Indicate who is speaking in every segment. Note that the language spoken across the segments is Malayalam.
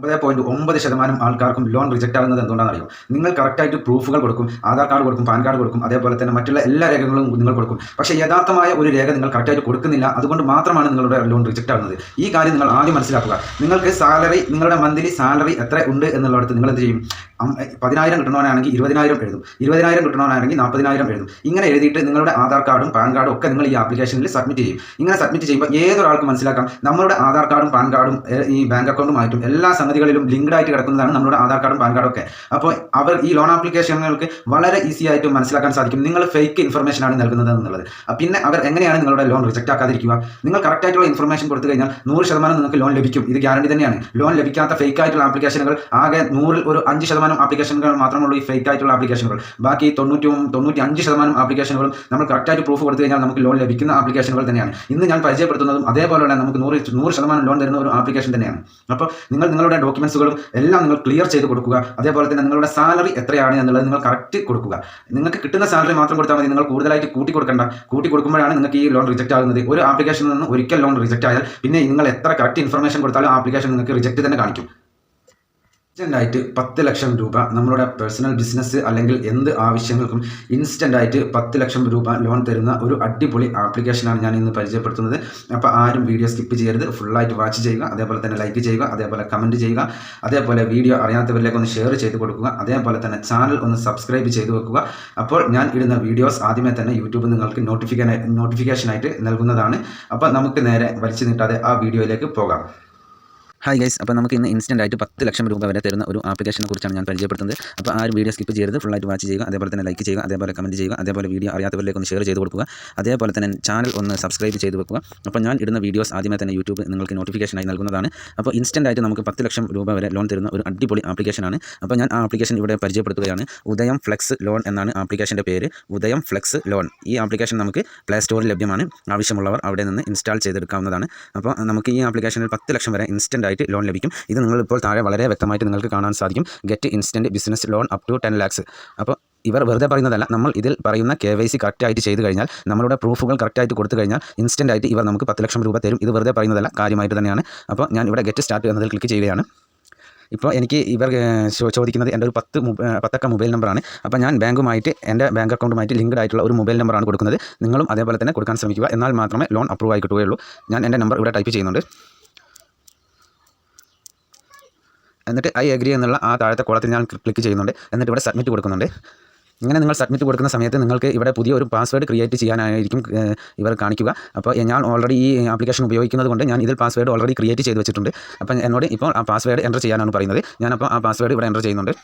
Speaker 1: 9.9% ആൾക്കാർക്കും ലോൺ റിജക്റ്റ് ആകുന്നത് എന്തുകൊണ്ടാണെന്നറിയോ? നിങ്ങൾ കറക്റ്റായിട്ട് പ്രൂഫുകൾ കൊടുക്കും, ആധാർ കാർഡ് കൊടുക്കും, പാൻ കാർഡ് കൊടുക്കും, അതേപോലെ തന്നെ മറ്റുള്ള എല്ലാ രേഖകളും നിങ്ങൾ കൊടുക്കും. പക്ഷേ യഥാർത്ഥമായ ഒരു രേഖ നിങ്ങൾ കറക്റ്റായിട്ട് കൊടുക്കുന്നില്ല. അതുകൊണ്ട് മാത്രമാണ് നിങ്ങളുടെ ലോൺ റിജക്റ്റ് ആകുന്നത്. ഈ കാര്യം നിങ്ങൾ ആദ്യം മനസ്സിലാക്കുക. നിങ്ങൾക്ക് നിങ്ങളുടെ മന്ത്ലി സാലറി എത്ര ഉണ്ട് എന്നുള്ളിടത്ത് നിങ്ങൾ എന്ത് ചെയ്യും? 10,000 കിട്ടണവനാണെങ്കിൽ 20,000 എഴുതും, 20,000 കിട്ടണവനാണെങ്കിൽ 40,000 എഴുതും. ഇങ്ങനെ എഴുതിയിട്ട് നിങ്ങളുടെ ആധാർ കാർഡും പാൻ കാർഡും ഒക്കെ നിങ്ങൾ ഈ ആപ്ലിക്കേഷനിൽ സബ്മിറ്റ് ചെയ്യും. ഇങ്ങനെ സബ്മിറ്റ് ചെയ്യുമ്പോൾ ഏതൊരാൾക്കും മനസ്സിലാക്കാം നമ്മളുടെ ആധാർ കാർഡും പാൻ കാർഡും ഈ ബാങ്ക് അക്കൗണ്ടുമായിട്ടും എല്ലാ സംഗതികളിലും ലിങ്ക്ഡ് ആയിട്ട് കിടക്കുന്നതാണ് നമ്മുടെ ആധാർ കാർഡും പാൻ കാർഡും ഒക്കെ. അപ്പോൾ അവർ ഈ ലോൺ ആപ്ലിക്കേഷനുകൾക്ക് വളരെ ഈസി ആയിട്ട് മനസ്സിലാക്കാൻ സാധിക്കും നിങ്ങൾ ഫേക്ക് ഇൻഫർമേഷനാണ് നൽകുന്നത് എന്നുള്ളത്. പിന്നെ അവർ എങ്ങനെയാണ് നിങ്ങളുടെ ലോൺ റിജക്റ്റ് ആക്കാതിരിക്കുക? നിങ്ങൾ കറക്റ്റായിട്ടുള്ള ഇൻഫർമേഷൻ കൊടുത്തു കഴിഞ്ഞാൽ 100% നിങ്ങൾക്ക് ലോൺ ലഭിക്കും. ഇത് ഗ്യാരണ്ടി തന്നെയാണ്. ലോൺ ലഭിക്കാത്ത ഫേക്ക് ആയിട്ടുള്ള ആപ്ലിക്കേഷനുകൾ ആകെ 100-ൽ ഒരു 5% ആപ്ലിക്കേഷനുകൾ മാത്രമുള്ളൂ ഈ ഫേക്ക് ആയിട്ടുള്ള ആപ്ലിക്കേഷനുകൾ. ബാക്കി 95% ആപ്ലിക്കേഷനുകളും നമ്മൾ കറക്റ്റായിട്ട് പ്രൂഫ് കൊടുത്തു കഴിഞ്ഞാൽ നമുക്ക് ലോൺ ലഭിക്കുന്ന ആപ്ലിക്കേഷനുകൾ തന്നെയാണ്. ഇന്ന് ഞാൻ പരിചയപ്പെടുത്തുന്നതും അതേപോലെ നമുക്ക് 100% ലോൺ തരുന്ന ഒരു ആപ്ലിക്കേഷൻ തന്നെയാണ്. അപ്പോൾ നിങ്ങളുടെ ഡോക്യുമെന്റ്സുകളും എല്ലാം നിങ്ങൾ ക്ലിയർ ചെയ്ത് കൊടുക്കുക. അതേപോലെ തന്നെ നിങ്ങളുടെ സാലറി എത്രയാണ് എന്നുള്ളത് നിങ്ങൾ കറക്റ്റ് കൊടുക്കുക. നിങ്ങൾക്ക് കിട്ടുന്ന സാലറി മാത്രം കൊടുത്താൽ മതി. നിങ്ങൾ കൂടുതലായിട്ട് കൂട്ടി കൊടുക്കുമ്പോഴാണ് നിങ്ങൾക്ക് ഈ ലോൺ റിജക്റ്റ് ആകുന്നത്. ഒരു ആപ്ലിക്കേഷനിൽ നിന്ന് ഒരിക്കൽ ലോൺ റിജക്റ്റ് ആയാൽ പിന്നെ നിങ്ങൾ എത്ര കറക്റ്റ് ഇൻഫർമേഷൻ കൊടുത്താലും ആപ്ലിക്കേഷൻ നിങ്ങൾക്ക് റിജക്റ്റ് തന്നെ കാണിക്കും. ഇൻസ്റ്റൻ്റായിട്ട് 10 ലക്ഷം രൂപ നമ്മളുടെ പേഴ്സണൽ ബിസിനസ് അല്ലെങ്കിൽ എന്ത് ആവശ്യങ്ങൾക്കും ഇൻസ്റ്റൻ്റായിട്ട് 10 ലക്ഷം രൂപ ലോൺ തരുന്ന ഒരു അടിപൊളി ആപ്ലിക്കേഷനാണ് ഞാൻ ഇന്ന് പരിചയപ്പെടുത്തുന്നത്. അപ്പോൾ ആരും വീഡിയോ സ്കിപ്പ് ചെയ്യരുത്, ഫുള്ളായിട്ട് വാച്ച് ചെയ്യുക, അതേപോലെ തന്നെ ലൈക്ക് ചെയ്യുക, അതേപോലെ കമൻറ്റ് ചെയ്യുക, അതേപോലെ വീഡിയോ അറിയാത്തവരിലേക്ക് ഒന്ന് ഷെയർ ചെയ്ത് കൊടുക്കുക, അതേപോലെ തന്നെ ചാനൽ ഒന്ന് സബ്സ്ക്രൈബ് ചെയ്ത് വെക്കുക. അപ്പോൾ ഞാൻ ഇടുന്ന വീഡിയോസ് ആദ്യമേ തന്നെ യൂട്യൂബ് നിങ്ങൾക്ക് നോട്ടിഫിക്കേഷനായിട്ട് നൽകുന്നതാണ്. അപ്പോൾ നമുക്ക് നേരെ വലിച്ചു നീട്ടാതെ ആ വീഡിയോയിലേക്ക് പോകാം.
Speaker 2: ഹായ് ഗൈസ്, അപ്പോൾ നമുക്ക് ഇന്ന് ഇൻസ്റ്റൻ്റ് ആയിട്ട് 10 ലക്ഷം രൂപ വരെ തരുന്ന ഒരു ആപ്ലിക്കേഷനെ കുറിച്ചാണ് ഞാൻ പരിചയപ്പെടുത്തുന്നത്. അപ്പോൾ ആ ഒരു വീഡിയോ സ്കിപ്പ് ചെയ്യരുത്, ഫുള്ളായിട്ട് വാച്ച് ചെയ്യുക, അതേപോലെ തന്നെ ലൈക്ക് ചെയ്യുക, അതേപോലെ കമൻറ്റ് ചെയ്യുക, അതേപോലെ വീഡിയോ അറിയാത്തവരിലേക്ക് ഒന്ന് ഷെയർ ചെയ്ത് കൊടുക്കുക, അതേപോലെ തന്നെ ചാനൽ ഒന്ന് സബ്സ്ക്രൈബ് ചെയ്ത് വെക്കുക. അപ്പോൾ ഞാൻ ഇടുന്ന വീഡിയോസ് ആദ്യമേ തന്നെ യൂട്യൂബ് നിങ്ങൾക്ക് നോട്ടിഫിക്കേഷനായി നൽകുന്നതാണ്. അപ്പോൾ ഇൻസ്റ്റൻ്റ് ആയിട്ട് നമുക്ക് 10 ലക്ഷം രൂപ വരെ ലോൺ തരുന്ന ഒരു അടിപൊളി ആപ്ലിക്കേഷനാണ്. അപ്പോൾ ഞാൻ ആ ആപ്ലിക്കേഷൻ ഇവിടെ പരിചയപ്പെടുത്തുകയാണ്. ഉദയം ഫ്ലെക്സ് ലോൺ എന്നാണ് ആപ്ലിക്കേഷൻ്റെ പേര്, ഉദയം ഫ്ലെക്സ് ലോൺ. ഈ ആപ്ലിക്കേഷൻ നമുക്ക് പ്ലേ സ്റ്റോറിൽ ലഭ്യമാണ്. ആവശ്യമുള്ളവർ അവിടെ നിന്ന് ഇൻസ്റ്റാൾ ചെയ്തെടുക്കാവുന്നതാണ്. അപ്പോൾ നമുക്ക് ഈ ആപ്ലിക്കേഷനിൽ 10 ലക്ഷം വരെ ഇൻസ്റ്റൻ്റ് ആയിട്ട് ലോൺ ലഭിക്കും. ഇത് നിങ്ങളിപ്പോൾ താഴെ വളരെ വ്യക്തമായിട്ട് നിങ്ങൾക്ക് കാണാൻ സാധിക്കും. Get instant business loan up to 10 lakhs. അപ്പോൾ ഇവർ വെറുതെ പറയുന്നതല്ല. നമ്മൾ ഇതിൽ പറയുന്ന KYC കറക്റ്റായിട്ട് ചെയ്ത് കഴിഞ്ഞാൽ, നമ്മളുടെ പ്രൂഫുകൾ കറക്റ്റായിട്ട് കൊടുത്തു കഴിഞ്ഞാൽ ഇൻസ്റ്റൻ്റ് ആയിട്ട് ഇവർ നമുക്ക് 10 ലക്ഷം രൂപ തരും. ഇത് വെറുതെ പറയുന്നതല്ല, കാര്യമായിട്ട് തന്നെയാണ്. അപ്പോൾ ഞാൻ ഇവിടെ ഗെറ്റ് സ്റ്റാർട്ട് എന്നതിൽ ക്ലിക്ക് ചെയ്യുകയാണ്. ഇപ്പോൾ എനിക്ക് ഇവർ ചോദിക്കുന്നത് എൻ്റെ ഒരു 10 മൊബൈൽ നമ്പറാണ്. അപ്പോൾ ഞാൻ ബാങ്കുമായിട്ട് എൻ്റെ ബാങ്ക് അക്കൗണ്ടുമായിട്ട് ലിങ്ക്ഡ് ആയിട്ടുള്ള ഒരു മൊബൈൽ നമ്പറാണ് കൊടുക്കുന്നത്. നിങ്ങളും അതേപോലെ തന്നെ കൊടുക്കാൻ ശ്രമിക്കുക. എന്നാൽ മാത്രമേ ലോൺ അപ്രൂവ് ആയി കിട്ടുകയുള്ളൂ. ഞാൻ എൻ്റെ നമ്പർ ഇവിടെ ടൈപ്പ് ചെയ്യുന്നുണ്ട്. എന്നിട്ട് ഐ അഗ്രി എന്നുള്ള ആ താഴത്തെ കോളത്തിൽ ഞാൻ ക്ലിക്ക് ചെയ്യുന്നുണ്ട്. എന്നിട്ട് ഇവിടെ സബ്മിറ്റ് കൊടുക്കുന്നുണ്ട്. ഇങ്ങനെ നിങ്ങൾ സബ്മിറ്റ് കൊടുക്കുന്ന സമയത്ത് നിങ്ങൾക്ക് ഇവിടെ പുതിയ ഒരു പാസ്വേഡ് ക്രിയേറ്റ് ചെയ്യാനായിരിക്കും ഇവർ കാണിക്കുക. അപ്പോൾ ഞാൻ ഓൾറെഡി ഈ ആപ്ലിക്കേഷൻ ഉപയോഗിക്കുന്നത് കൊണ്ട് ഞാൻ ഇതിൽ പാസ്വേഡ് ഓൾറെഡി ക്രിയേറ്റ് ചെയ്ത് വെച്ചിട്ടുണ്ട്. അപ്പോൾ എന്നോട് ഇപ്പോൾ ആ പാസ്വേഡ് എൻ്റർ ചെയ്യാനാണ് പറയുന്നത്. ഞാനപ്പോൾ ആ പാസ്വേഡ് ഇവിടെ എൻ്റർ ചെയ്യുന്നുണ്ട്.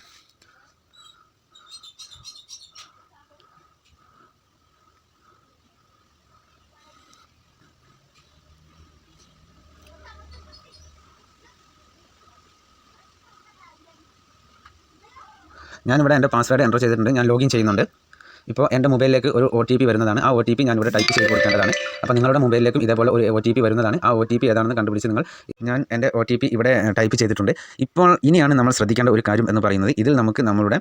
Speaker 2: ഞാനിവിടെ എൻ്റെ പാസ്വേഡ് എൻ്റർ ചെയ്തിട്ടുണ്ട്. ഞാൻ ലോഗിൻ ചെയ്യുന്നുണ്ട്. ഇപ്പോൾ എൻ്റെ മൊബൈലിലേക്ക് ഒരു OTP വരുന്നതാണ്. ആ OTP ഞാനിവിടെ ടൈപ്പ് ചെയ്ത് കൊടുക്കേണ്ടതാണ്. അപ്പോൾ നിങ്ങളുടെ മൊബൈലിലേക്കും ഇതേപോലെ ഒരു OTP വരുന്നതാണ്. ആ OTP ഏതാണെന്ന് കണ്ടുപിടിച്ച് ഞാൻ എൻ്റെ OTP ഇവിടെ ടൈപ്പ് ചെയ്തിട്ടുണ്ട്. ഇപ്പോൾ ഇനിയാണ് നമ്മൾ ശ്രദ്ധിക്കേണ്ട ഒരു കാര്യം എന്ന് പറയുന്നത്, ഇതിൽ നമുക്ക് നമ്മളുടെ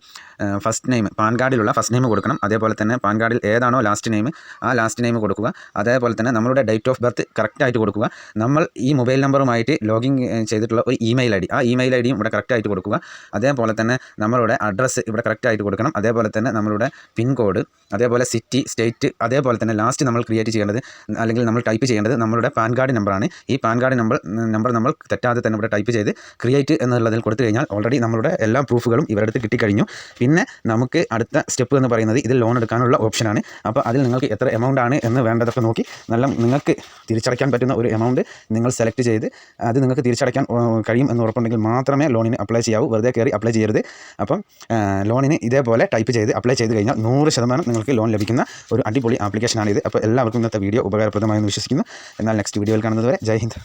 Speaker 2: ഫസ്റ്റ് നെയിം, പാൻ കാർഡിലുള്ള ഫസ്റ്റ് നെയിം കൊടുക്കണം. അതേപോലെ തന്നെ പാൻ കാർഡിൽ ഏതാണോ ലാസ്റ്റ് നെയിം, ആ ലാസ്റ്റ് നെയിം കൊടുക്കുക. അതേപോലെ തന്നെ നമ്മളുടെ ഡേറ്റ് ഓഫ് ബർത്ത് കറക്റ്റായിട്ട് കൊടുക്കുക. നമ്മൾ ഈ മൊബൈൽ നമ്പറുമായിട്ട് ലോഗിൻ ചെയ്തിട്ടുള്ള ഒരു ഇമെയിൽ ID, ആ ഇമെയിൽ IDയും ഇവിടെ കറക്റ്റായിട്ട് കൊടുക്കുക. അതേപോലെ തന്നെ നമ്മളുടെ അഡ്രസ്സ് ഇവിടെ കറക്റ്റായിട്ട് കൊടുക്കണം. അതേപോലെ തന്നെ നമ്മളുടെ പിൻ കോഡ്, അതേപോലെ സിറ്റി, സ്റ്റേറ്റ്, അതേപോലെ തന്നെ ലാസ്റ്റ് നമ്മൾ ക്രിയേറ്റ് ചെയ്യേണ്ടത് അല്ലെങ്കിൽ നമ്മൾ ടൈപ്പ് ചെയ്യേണ്ടത് നമ്മളുടെ പാൻ കാർഡ് നമ്പറാണ്. ഈ പാൻ കാർഡ് നമ്പർ നമ്മൾ തെറ്റാതെ തന്നെ ഇവിടെ ടൈപ്പ് ചെയ്ത് ക്രിയേറ്റ് എന്നുള്ളതിൽ കൊടുത്തു കഴിഞ്ഞാൽ ഓൾറെഡി നമ്മളുടെ എല്ലാ പ്രൂഫുകളും ഇവരുടെ അടുത്ത് കിട്ടിക്കഴിഞ്ഞു. പിന്നെ നമുക്ക് അടുത്ത സ്റ്റെപ്പ് എന്ന് പറയുന്നത് ഇതിൽ ലോൺ എടുക്കാനുള്ള ഓപ്ഷനാണ്. അപ്പോൾ അതിൽ നിങ്ങൾക്ക് എത്ര എമൗണ്ട് ആണ് എന്ന് വേണ്ടതൊക്കെ നോക്കി നിങ്ങൾക്ക് തിരിച്ചടയ്ക്കാൻ പറ്റുന്ന ഒരു എമൗണ്ട് നിങ്ങൾ സെലക്ട് ചെയ്ത് അത് നിങ്ങൾക്ക് തിരിച്ചടയ്ക്കാൻ കഴിയും എന്ന് ഉറപ്പുണ്ടെങ്കിൽ മാത്രമേ ലോണിന് അപ്ലൈ ചെയ്യാവൂ. വെറുതെ കയറി അപ്ലൈ ചെയ്യരുത്. അപ്പം ലോണിന് ഇതേപോലെ ടൈപ്പ് ചെയ്ത് അപ്ലൈ ചെയ്ത് കഴിഞ്ഞാൽ 100% നിങ്ങൾക്ക് ലോൺ ലഭിക്കുന്ന ഒരു അടിപൊളി ആപ്ലിക്കേഷനാണിത്. അപ്പോൾ എല്ലാവർക്കും ഇന്നത്തെ വീഡിയോ ഉപകാരപ്രദമായെന്ന് വിശ്വസിക്കുന്നു. എന്നാൽ നെക്സ്റ്റ് വീഡിയോയിൽ കാണുന്നത് വരെ ജയ് ഹിന്ദ്.